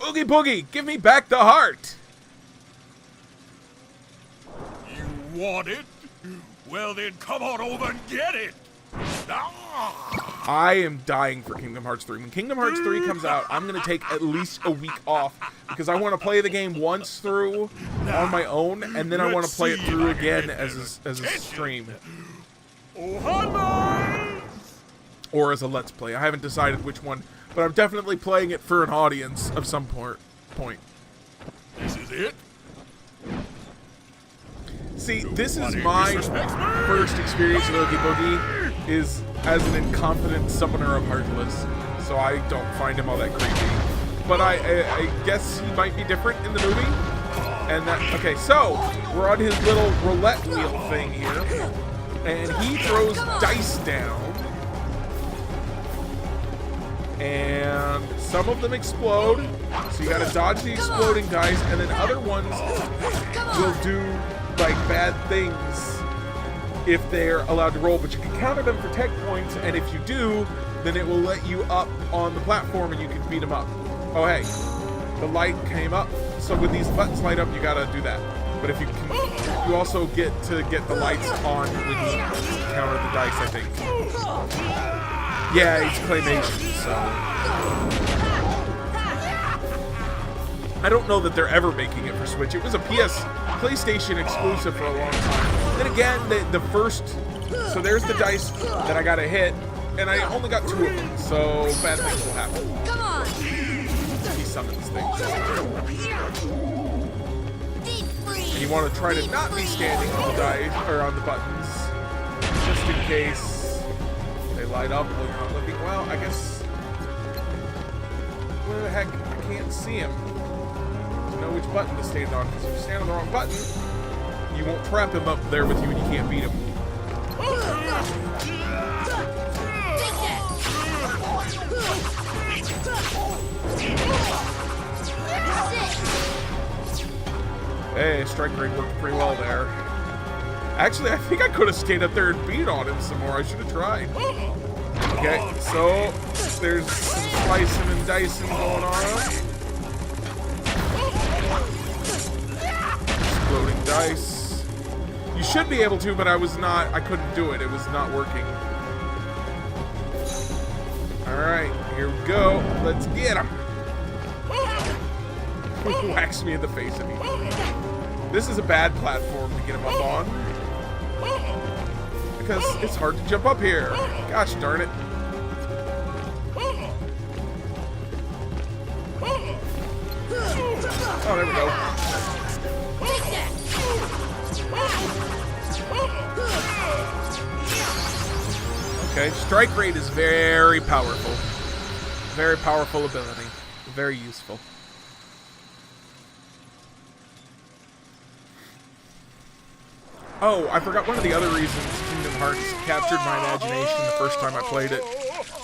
Oogie Boogie, give me back the heart! You want it? Well then, come on over and get it! Ah! I am dying for Kingdom Hearts 3. When Kingdom Hearts 3 comes out, I'm going to take at least a week off because I want to play the game once through on my own, and then I want to play it through again as a stream. Oh, hi, Or as a Let's Play. I haven't decided which one, but I'm definitely playing it for an audience of some point. This is it? See, this is my first experience with Oogie Boogie, is as an incompetent summoner of Heartless, so I don't find him all that creepy. But I guess he might be different in the movie. And that, okay, so we're on his little roulette wheel thing here, and he throws dice down, and some of them explode, so you gotta dodge the exploding dice, and then other ones will do like bad things if they're allowed to roll, but you can counter them for tech points, and if you do, then it will let you up on the platform and you can beat them up. Oh hey, the light came up, so when these buttons light up, you gotta do that. But if you can, you also get to get the lights on when you counter the dice, I think. Yeah, it's claymation, so I don't know that they're ever making it for Switch. It was a PlayStation exclusive for a long time. Then again, the first, so there's the dice that I gotta hit, and I only got 2 of them, so bad things will happen. Come on. He summons things. And you want to try to not be standing on the dice, or on the buttons, just in case they light up while you're not looking. Well, I guess, where the heck, I can't see him. Know which button to stand on, because if you stand on the wrong button, you won't trap him up there with you and you can't beat him. Hey, strike rate worked pretty well there. Actually, I think I could have stayed up there and beat on him some more. I should have tried. Okay, so there's some slicing and dicing going on. Exploding dice. You should be able to, but I couldn't do it. It was not working. Alright, here we go. Let's get him. Whacks me in the face immediately. This is a bad platform to get him up on, because it's hard to jump up here. Gosh darn it. Oh, there we go. Okay, strike rate is very powerful. Very powerful ability. Very useful. Oh, I forgot one of the other reasons Kingdom Hearts captured my imagination the first time I played it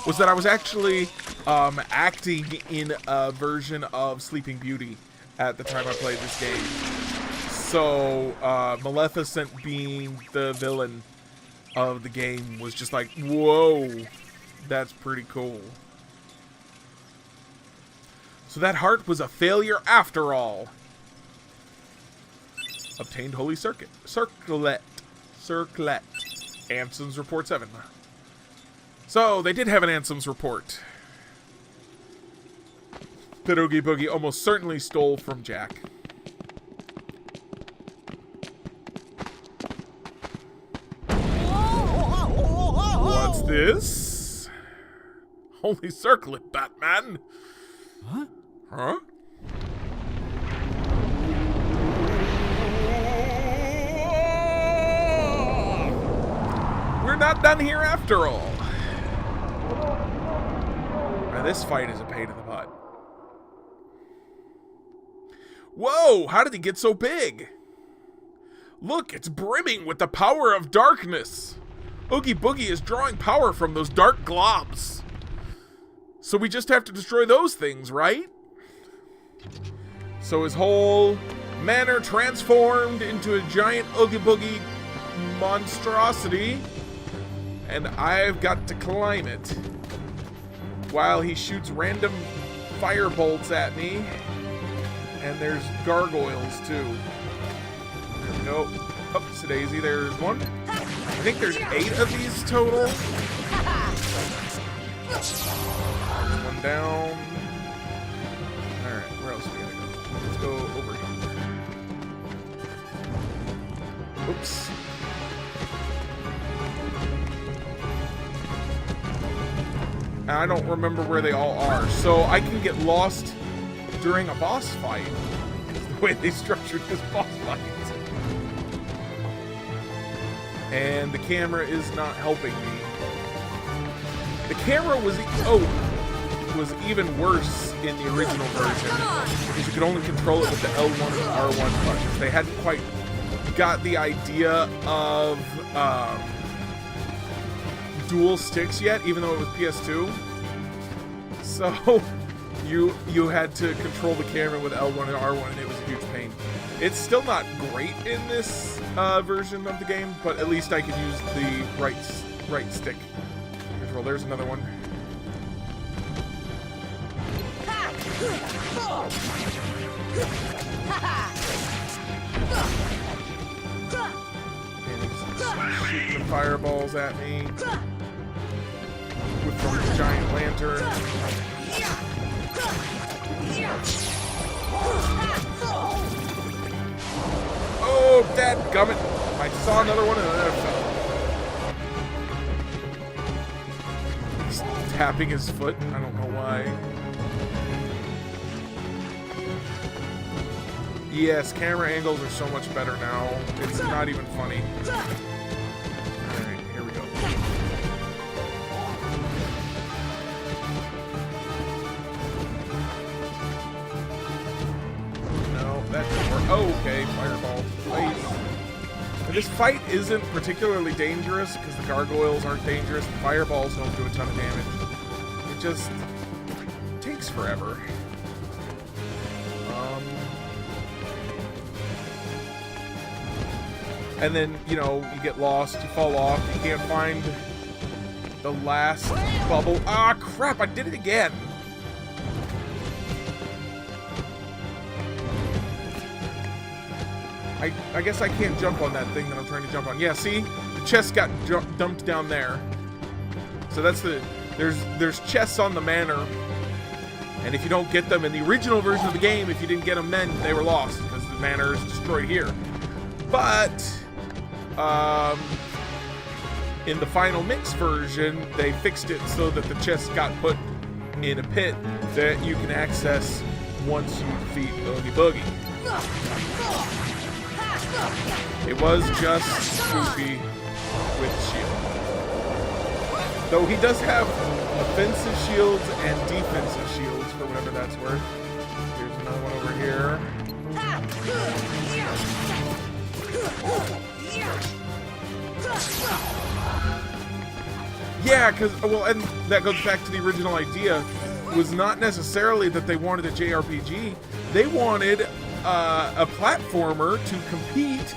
was that I was actually acting in a version of Sleeping Beauty at the time I played this game. So, Maleficent being the villain of the game was just like, whoa, that's pretty cool. So that heart was a failure after all. Obtained Holy Circuit. Circlet. Anson's Report 7. So, they did have an Anson's Report that Oogie Boogie almost certainly stole from Jack. What's this? Holy Circlet, Batman. Huh? Huh? We're not done here after all. Now this fight is a pain in the butt. Whoa, how did he get so big? Look, it's brimming with the power of darkness. Oogie Boogie is drawing power from those dark globs. So we just have to destroy those things, right? So his whole manor transformed into a giant Oogie Boogie monstrosity, and I've got to climb it while he shoots random fire bolts at me. And there's gargoyles, too. There we go. Oops, daisy, there's one. I think there's 8 of these total. There's one down. Alright, where else we gotta go? Let's go over here. Oops. I don't remember where they all are, so I can get lost during a boss fight. It's the way they structured this boss fight. And the camera is not helping me. The camera was even worse in the original version because you could only control it with the L1 and R1 buttons. They hadn't quite got the idea of dual sticks yet, even though it was PS2. So you had to control the camera with L1 and R1, and it was a huge pain. It's still not great in this version of the game, but at least I can use the right stick control. There's another one. And he's shooting the fireballs at me with the giant lantern. Oh, dadgummit! I saw another one and then I fell. He's tapping his foot. I don't know why. Yes, camera angles are so much better now. It's not even funny. Alright, here we go. No, that didn't work. Oh, okay, fireball. Nice. This fight isn't particularly dangerous because the gargoyles aren't dangerous. The fireballs don't do a ton of damage. It just takes forever. And then, you know, you get lost, you fall off, you can't find the last bubble. Ah, crap, I did it again. I guess I can't jump on that thing that I'm trying to jump on. Yeah, see? The chest got dumped down there. So that's the... There's chests on the manor. And if you don't get them in the original version of the game, if you didn't get them then, they were lost. Because the manor is destroyed here. But... in the final mix version, they fixed it so that the chests got put in a pit that you can access once you defeat Oogie Boogie. It was just Goofy with shield. Though he does have offensive shields and defensive shields for whatever that's worth. Here's another one over here. Yeah, because, well, and that goes back to the original idea, was not necessarily that they wanted a JRPG. They wanted a platformer to compete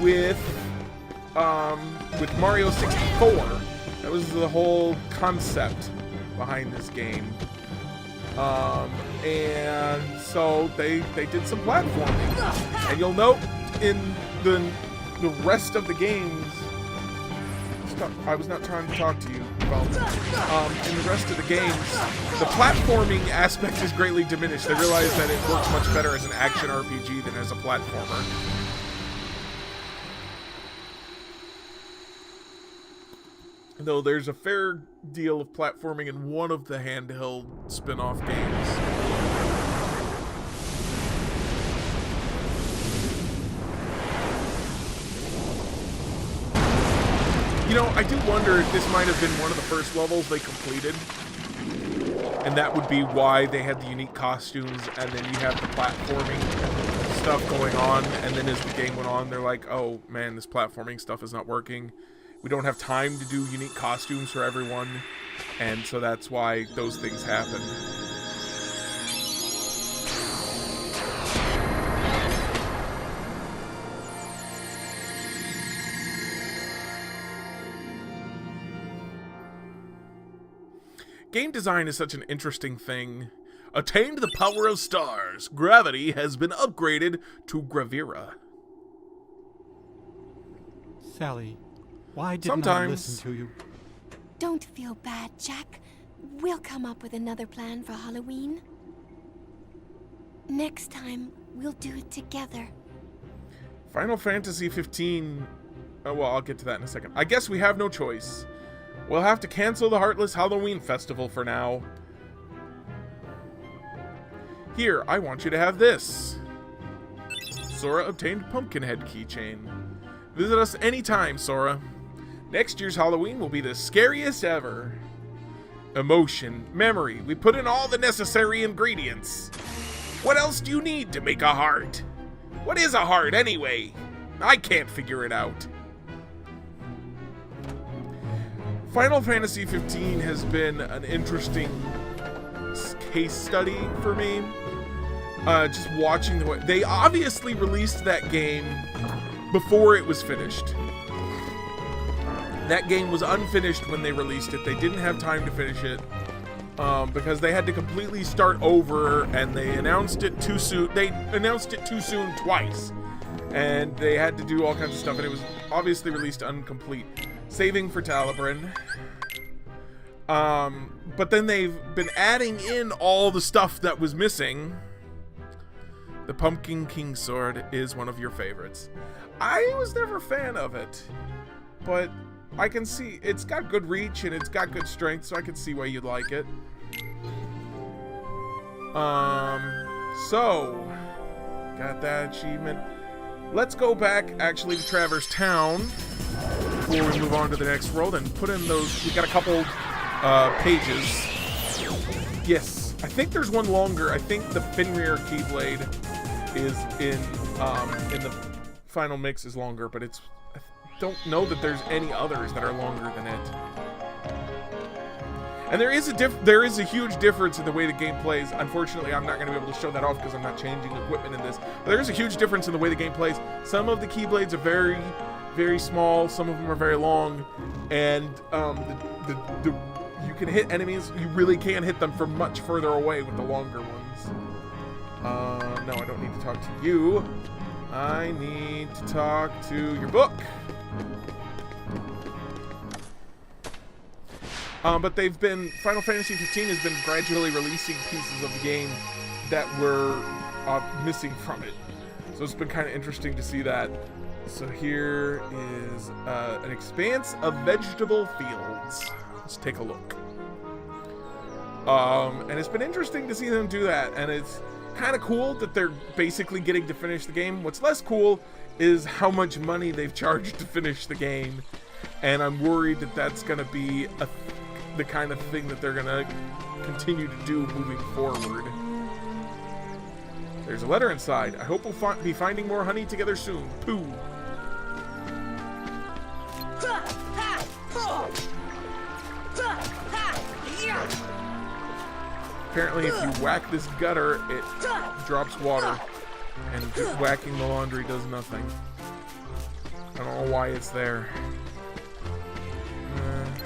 with Mario 64. That was the whole concept behind this game. And so they did some platforming. And you'll note in the rest of the games, I was not trying to talk to you, phone. In the rest of the games, the platforming aspect is greatly diminished. They realize that it works much better as an action RPG than as a platformer. Though there's a fair deal of platforming in one of the handheld spin-off games. You know, I do wonder if this might have been one of the first levels they completed. And that would be why they had the unique costumes, and then you have the platforming stuff going on, and then as the game went on, they're like, oh man, this platforming stuff is not working. We don't have time to do unique costumes for everyone, and so that's why those things happen. Game design is such an interesting thing. Attained the power of stars. Gravity has been upgraded to Gravira. Sally, why didn't I listen to you? Don't feel bad, Jack. We'll come up with another plan for Halloween. Next time, we'll do it together. Final Fantasy 15. Oh, well, I'll get to that in a second. I guess we have no choice. We'll have to cancel the Heartless Halloween Festival for now. Here, I want you to have this. Sora obtained Pumpkinhead keychain. Visit us anytime, Sora. Next year's Halloween will be the scariest ever. Emotion, memory, we put in all the necessary ingredients. What else do you need to make a heart? What is a heart, anyway? I can't figure it out. Final Fantasy 15 has been an interesting case study for me. Just watching the way... They obviously released that game before it was finished. That game was unfinished when they released it. They didn't have time to finish it because they had to completely start over, and they announced it too soon. They announced it too soon twice, and they had to do all kinds of stuff, and it was obviously released incomplete. Saving for Talabrin. But then they've been adding in all the stuff that was missing. The Pumpkin King Sword is one of your favorites. I was never a fan of it, but I can see it's got good reach and it's got good strength, so I can see why you'd like it. So got that achievement. Let's go back actually to Traverse Town before we move on to the next world and put in those. We got a couple pages. Yes, I think there's one longer. I think the Fenrir Keyblade is in the final mix is longer, but it's. Don't know that there's any others that are longer than it. And there is a huge difference in the way the game plays. Unfortunately, I'm not going to be able to show that off because I'm not changing equipment in this. But there is a huge difference in the way the game plays. Some of the Keyblades are very, very small. Some of them are very long. And you can hit enemies. You really can hit them from much further away with the longer ones. No, I don't need to talk to you. I need to talk to your book. But Final Fantasy 15 has been gradually releasing pieces of the game that were missing from it. So it's been kind of interesting to see that. So here is an expanse of vegetable fields. Let's take a look. And it's been interesting to see them do that, and it's kind of cool that they're basically getting to finish the game. What's less cool is how much money they've charged to finish the game, and I'm worried that that's going to be the kind of thing that they're going to continue to do moving forward. There's a letter inside. I hope we'll be finding more honey together soon. Pooh. Apparently, if you whack this gutter, it drops water, and whacking the laundry does nothing. I don't know why it's there.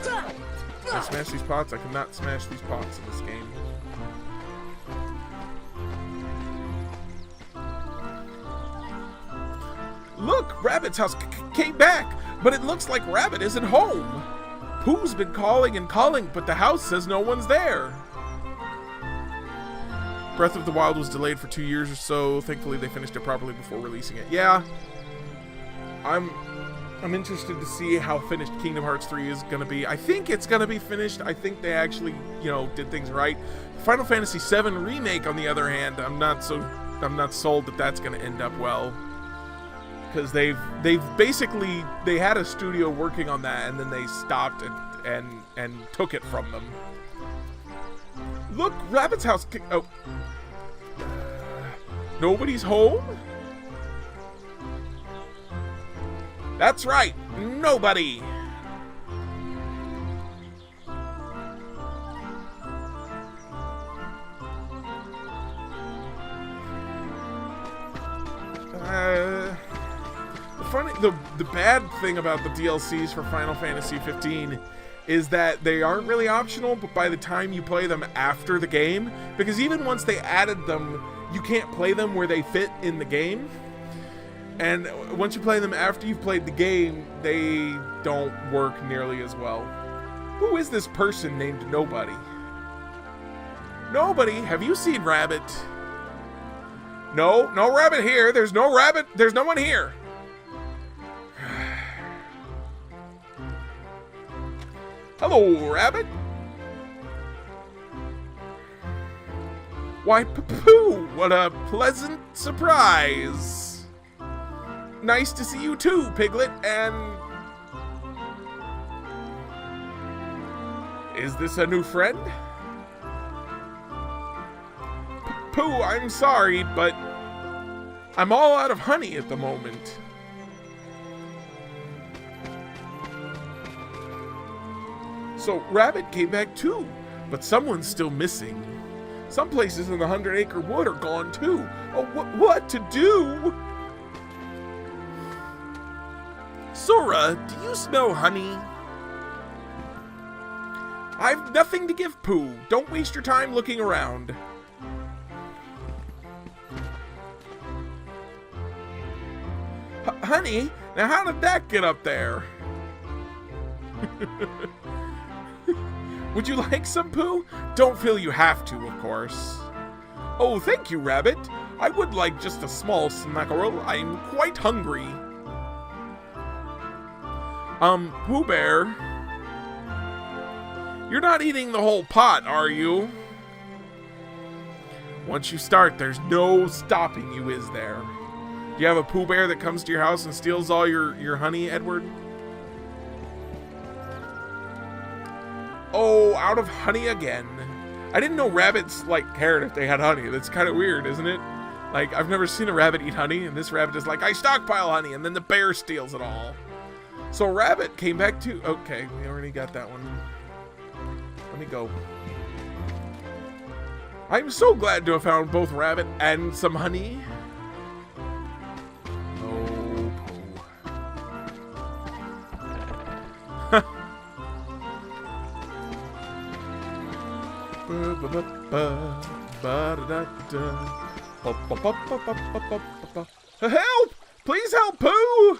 Can I smash these pots? I cannot smash these pots in this game. Look, Rabbit's house came back, but it looks like Rabbit isn't home. Pooh's been calling and calling, but the house says no one's there. Breath of the Wild was delayed for 2 years or so. Thankfully, they finished it properly before releasing it. Yeah, I'm interested to see how finished Kingdom Hearts 3 is going to be. I think it's going to be finished. I think they actually, did things right. Final Fantasy VII Remake, on the other hand, I'm not sold that that's going to end up well, because they've basically had a studio working on that, and then they stopped and took it from them. Look, Rabbit's house. Oh, nobody's home? That's right, nobody. The bad thing about the DLCs for Final Fantasy 15 is that they aren't really optional, but by the time you play them after the game, because even once they added them, you can't play them where they fit in the game. And once you play them after you've played the game, they don't work nearly as well. Who is this person named Nobody? Nobody? Have you seen Rabbit? No, no rabbit here. There's no rabbit. There's no one here. Hello, Rabbit. Why, Pooh, what a pleasant surprise. Nice to see you too, Piglet, and... Is this a new friend? Pooh, I'm sorry, but I'm all out of honey at the moment. So Rabbit came back too, but someone's still missing. Some places in the 100-acre wood are gone too. Oh, what to do? Sora, do you smell honey? I've nothing to give Pooh. Don't waste your time looking around. Honey? Now how did that get up there? Would you like some, Pooh? Don't feel you have to, of course. Oh, thank you, Rabbit. I would like just a small smackerel. I'm quite hungry. Pooh Bear. You're not eating the whole pot, are you? Once you start, there's no stopping you, is there? Do you have a Pooh Bear that comes to your house and steals all your honey, Edward? Oh, out of honey again. I didn't know rabbits, like, cared if they had honey. That's kind of weird, isn't it? Like, I've never seen a rabbit eat honey, and this rabbit is like, I stockpile honey, and then the bear steals it all. So Rabbit came back too. Okay, we already got that one. Let me go. I'm so glad to have found both Rabbit and some honey. Oh, Pooh. Help! Please help, Pooh!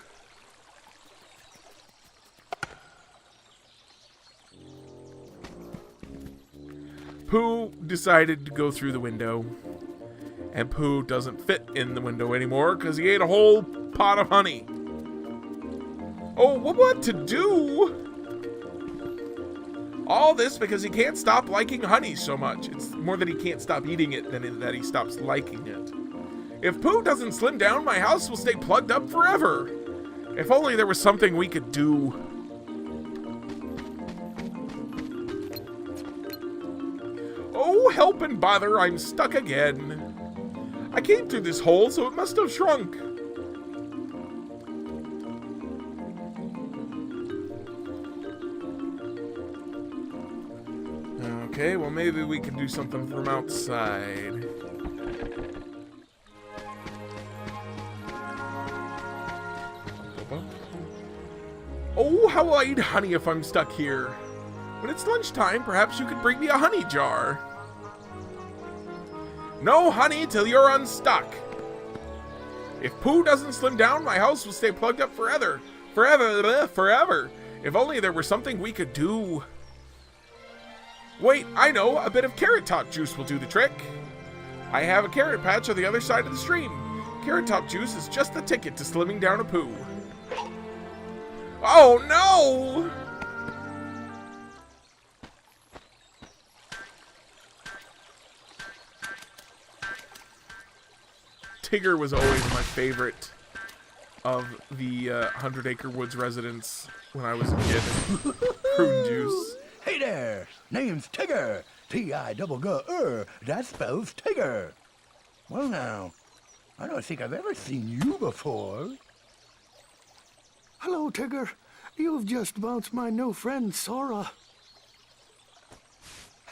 Pooh decided to go through the window. And Pooh doesn't fit in the window anymore because he ate a whole pot of honey. Oh, what to do? All this because he can't stop liking honey so much. It's more that he can't stop eating it than that he stops liking it. If Pooh doesn't slim down, my house will stay plugged up forever. If only there was something we could do. Oh, help and bother, I'm stuck again. I came through this hole, so it must have shrunk. Okay, well maybe we can do something from outside. Oh, how will I eat honey if I'm stuck here? When it's lunchtime, perhaps you could bring me a honey jar. No honey till you're unstuck. If Pooh doesn't slim down, my house will stay plugged up forever. Forever. If only there were something we could do. Wait, I know. A bit of carrot top juice will do the trick. I have a carrot patch on the other side of the stream. Carrot top juice is just the ticket to slimming down a Pooh. Oh no! Tigger was always my favorite of the 100-acre Woods residents when I was a kid. Prune juice. Hey there, name's Tigger. T-I-G-G-R, that spells Tigger. Well now, I don't think I've ever seen you before. Hello, Tigger. You've just bounced my new friend, Sora.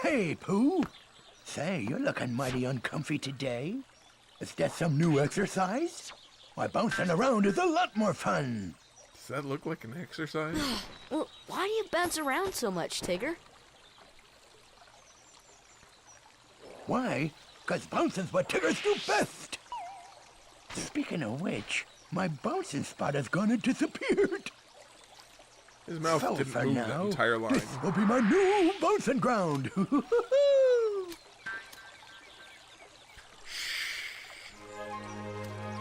Hey, Pooh. Say, you're looking mighty uncomfy today. Is that some new exercise? Why, bouncing around is a lot more fun. Does that look like an exercise? Well, why do you bounce around so much, Tigger? Why? 'Cause bouncing's what Tiggers do best. Speaking of which, my bouncing spot has gone and disappeared. His mouth So didn't for move now, that entire line. This will be my new bouncing ground.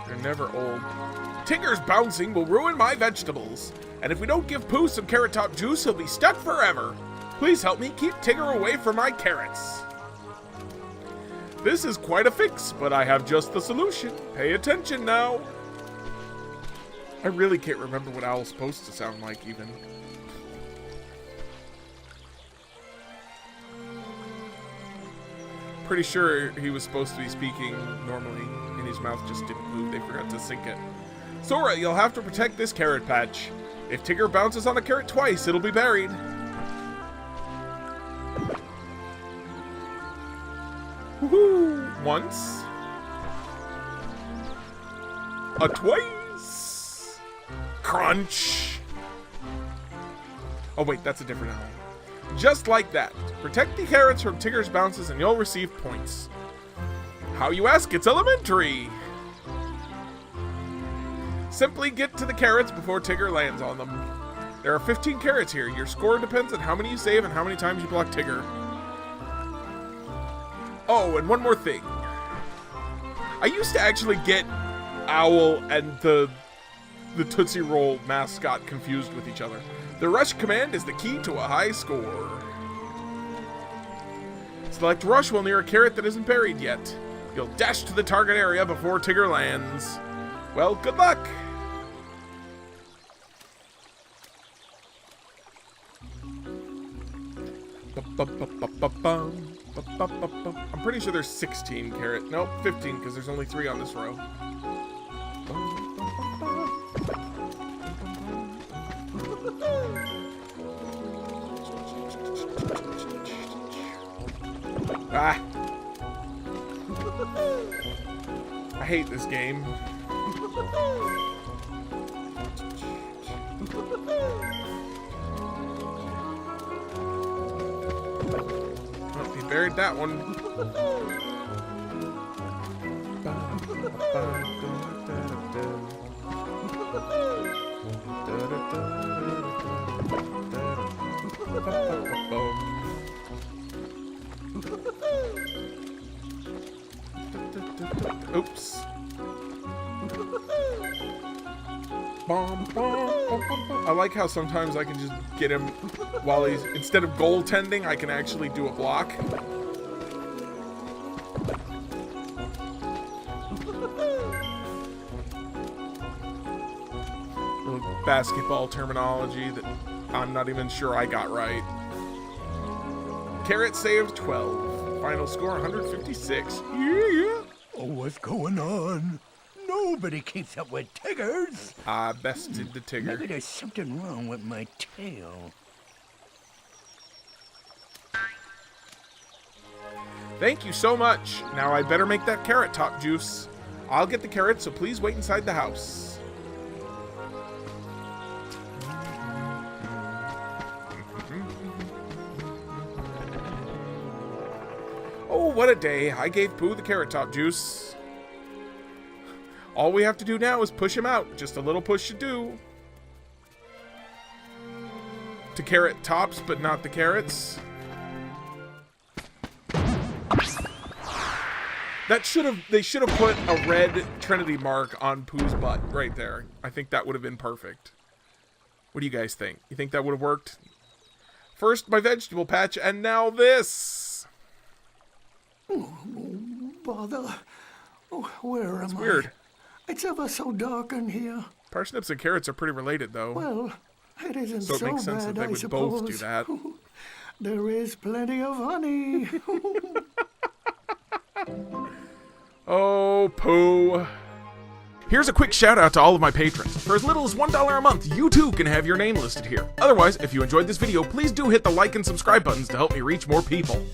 They're never old. Tigger's bouncing will ruin my vegetables. And if we don't give Pooh some carrot top juice, he'll be stuck forever. Please help me keep Tigger away from my carrots. This is quite a fix, but I have just the solution. Pay attention now. I really can't remember what Owl's supposed to sound like, even. Pretty sure he was supposed to be speaking normally, and his mouth just didn't move. They forgot to sync it. Sora, you'll have to protect this carrot patch. If Tigger bounces on a carrot twice, it'll be buried. Woohoo! Once. A twice. Crunch. Oh wait, that's a different owl. Just like that. Protect the carrots from Tigger's bounces and you'll receive points. How you ask? It's elementary. Simply get to the carrots before Tigger lands on them. There are 15 carrots here. Your score depends on how many you save and how many times you block Tigger. Oh, and one more thing. I used to actually get Owl and the Tootsie Roll mascot confused with each other. The rush command is the key to a high score. Select rush while near a carrot that isn't buried yet. You'll dash to the target area before Tigger lands. Well, good luck! I'm pretty sure there's 16 carrot. Nope, 15 because there's only 3 on this row. Ah! I hate this game. Oh, he buried that one. Oops. I like how sometimes I can just get him while he's, instead of goaltending, I can actually do a block. Little basketball terminology that I'm not even sure I got right. Carrot saved 12. Final score 156. Yeah. Oh, what's going on? Nobody keeps up with Tiggers. I bested the Tigger. Maybe there's something wrong with my tail. Thank you so much. Now I better make that carrot top juice. I'll get the carrots, so please wait inside the house. Oh, what a day. I gave Pooh the carrot top juice. All we have to do now is push him out. Just a little push should do. To carrot tops, but not the carrots. They should have put a red Trinity mark on Pooh's butt right there. I think that would have been perfect. What do you guys think? You think that would have worked? First my vegetable patch, and now this. Oh, bother. Oh, where am I? Weird. It's ever so dark in here. Parsnips and carrots are pretty related, though. Well, it isn't So it makes sense that bad, they I would suppose. both do that. There is plenty of honey. Oh, Pooh. Here's a quick shout out to all of my patrons. For as little as $1 a month, you too can have your name listed here. Otherwise, if you enjoyed this video, please do hit the like and subscribe buttons to help me reach more people.